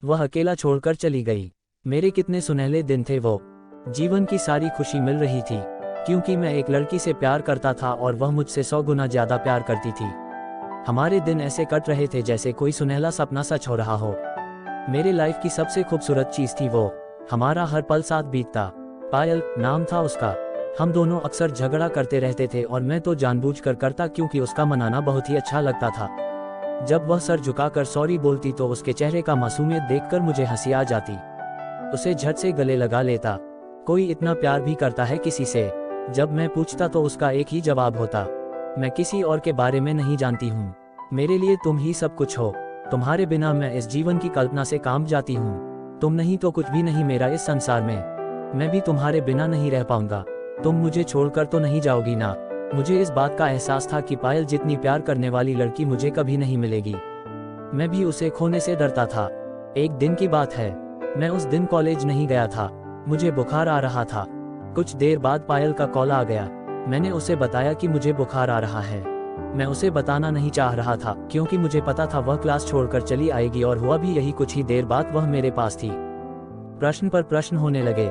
वह अकेला छोड़कर चली गई। मेरे कितने सुनहले दिन थे वो। जीवन की सारी खुशी मिल रही थी, क्योंकि मैं एक लड़की से प्यार करता था और वह मुझसे 100 गुना ज्यादा प्यार करती थी। हमारे दिन ऐसे कट रहे थे जैसे कोई सुनहला सपना सच हो रहा हो। मेरे लाइफ की सबसे खूबसूरत चीज थी वो। हमारा हर पल साथ बीतता। पायल नाम था उसका। हम दोनों अक्सर झगड़ा करते रहते थे और मैं तो जानबूझकर करता, क्योंकि उसका मनाना बहुत ही अच्छा लगता था। जब वह सर झुकाकर सॉरी बोलती तो उसके चेहरे का मासूमियत देखकर मुझे हंसी आ जाती। उसे झट से गले लगा लेता। कोई इतना प्यार भी करता है किसी से? जब मैं पूछता तो उसका एक ही जवाब होता, मैं किसी और के बारे में नहीं जानती हूँ। मेरे लिए तुम ही सब कुछ हो। तुम्हारे बिना मैं इस जीवन की कल्पना से कांप जाती हूँ। तुम नहीं तो कुछ भी नहीं मेरा इस संसार में। मैं भी तुम्हारे बिना नहीं रह पाऊंगा। तुम मुझे छोड़कर तो नहीं जाओगी ना? मुझे इस बात का एहसास था कि पायल जितनी प्यार करने वाली लड़की मुझे कभी नहीं मिलेगी। मैं भी उसे खोने से डरता था। एक दिन की बात है, मैं उस दिन कॉलेज नहीं गया था। मुझे बुखार आ रहा था। कुछ देर बाद पायल का कॉल आ गया। मैंने उसे बताया कि मुझे बुखार आ रहा है। मैं उसे बताना नहीं चाह रहा था, क्योंकि मुझे पता था वह क्लास छोड़कर चली आएगी, और हुआ भी यही। कुछ ही देर बाद वह मेरे पास थी। प्रश्न पर प्रश्न होने लगे।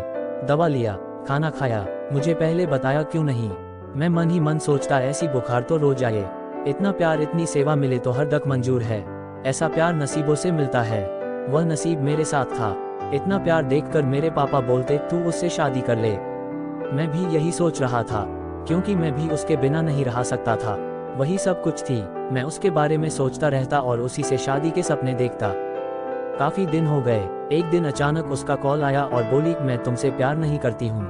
दवा लिया, खाना खाया, मुझे पहले बताया क्यों नहीं? मैं मन ही मन सोचता, ऐसी बुखार तो रोज आए। इतना प्यार, इतनी सेवा मिले तो हर दक मंजूर है। ऐसा प्यार नसीबों से मिलता है। वह नसीब मेरे साथ था। इतना प्यार देखकर मेरे पापा बोलते, तू उससे शादी कर ले। मैं भी यही सोच रहा था, क्योंकि मैं भी उसके बिना नहीं रह सकता था। वही सब कुछ थी। मैं उसके बारे में सोचता रहता और उसी से शादी के सपने देखता। काफी दिन हो गए। एक दिन अचानक उसका कॉल आया और बोली, मैं तुमसे प्यार नहीं करती हूँ,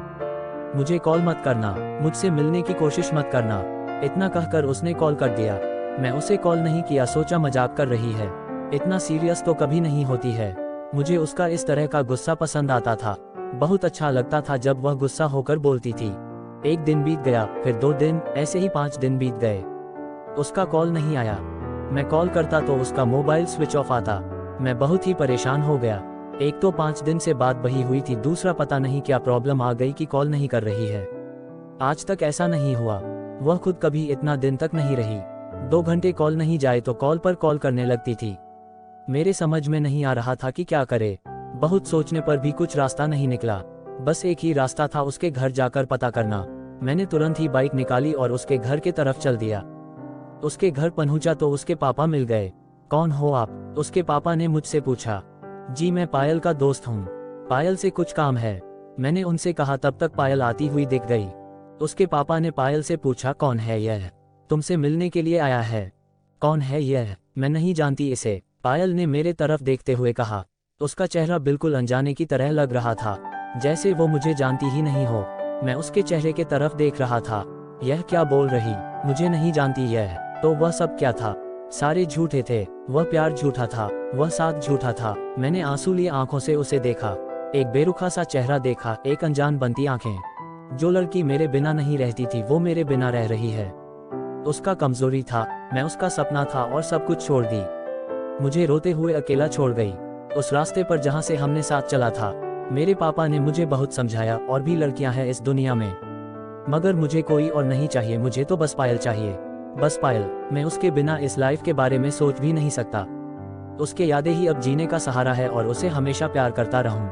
मुझे कॉल मत करना, मुझसे मिलने की कोशिश मत करना। इतना कहकर उसने कॉल कर दिया। मैं उसे कॉल नहीं किया, सोचा मजाक कर रही है। इतना सीरियस तो कभी नहीं होती है। मुझे उसका इस तरह का गुस्सा पसंद आता था। बहुत अच्छा लगता था जब वह गुस्सा होकर बोलती थी। एक दिन बीत गया, फिर 2 दिन, ऐसे ही 5 दिन बीत गए। उसका कॉल नहीं आया। मैं कॉल करता तो उसका मोबाइल स्विच ऑफ आता। मैं बहुत ही परेशान हो गया। एक तो 5 दिन से बात बही हुई थी, दूसरा पता नहीं क्या प्रॉब्लम आ गई कि कॉल नहीं कर रही है। आज तक ऐसा नहीं हुआ। वह खुद कभी इतना दिन तक नहीं रही। 2 घंटे कॉल नहीं जाए तो कॉल पर कॉल करने लगती थी। मेरे समझ में नहीं आ रहा था कि क्या करे। बहुत सोचने पर भी कुछ रास्ता नहीं निकला। बस एक ही रास्ता था, उसके घर जाकर पता करना। मैंने तुरंत ही बाइक निकाली और उसके घर के तरफ चल दिया। उसके घर पहुंचा तो उसके पापा मिल गए। कौन हो आप? उसके पापा ने मुझसे पूछा। जी, मैं पायल का दोस्त हूँ। पायल से कुछ काम है, मैंने उनसे कहा। तब तक पायल आती हुई दिख गई। उसके पापा ने पायल से पूछा, कौन है यह? तुमसे मिलने के लिए आया है। कौन है यह? मैं नहीं जानती इसे, पायल ने मेरे तरफ देखते हुए कहा। उसका चेहरा बिल्कुल अनजाने की तरह लग रहा था, जैसे वो मुझे जानती ही नहीं हो। मैं उसके चेहरे के तरफ देख रहा था। यह क्या बोल रही? मुझे नहीं जानती यह? तो वह सब क्या था? सारे झूठे थे। वह प्यार झूठा था, वह साथ झूठा था। मैंने आंसू लिए आंखों से उसे देखा। एक बेरुखा सा चेहरा देखा, एक अनजान बनती आंखें। जो लड़की मेरे बिना नहीं रहती थी, वो मेरे बिना रह रही है। उसका कमजोरी था, मैं उसका सपना था, और सब कुछ छोड़ दी। मुझे रोते हुए अकेला छोड़ गई, उस रास्ते पर जहाँ से हमने साथ चला था। मेरे पापा ने मुझे बहुत समझाया, और भी लड़कियां हैं इस दुनिया में, मगर मुझे कोई और नहीं चाहिए। मुझे तो बस पायल चाहिए, बस पायल। मैं उसके बिना इस लाइफ के बारे में सोच भी नहीं सकता। उसके यादें ही अब जीने का सहारा है, और उसे हमेशा प्यार करता रहूं।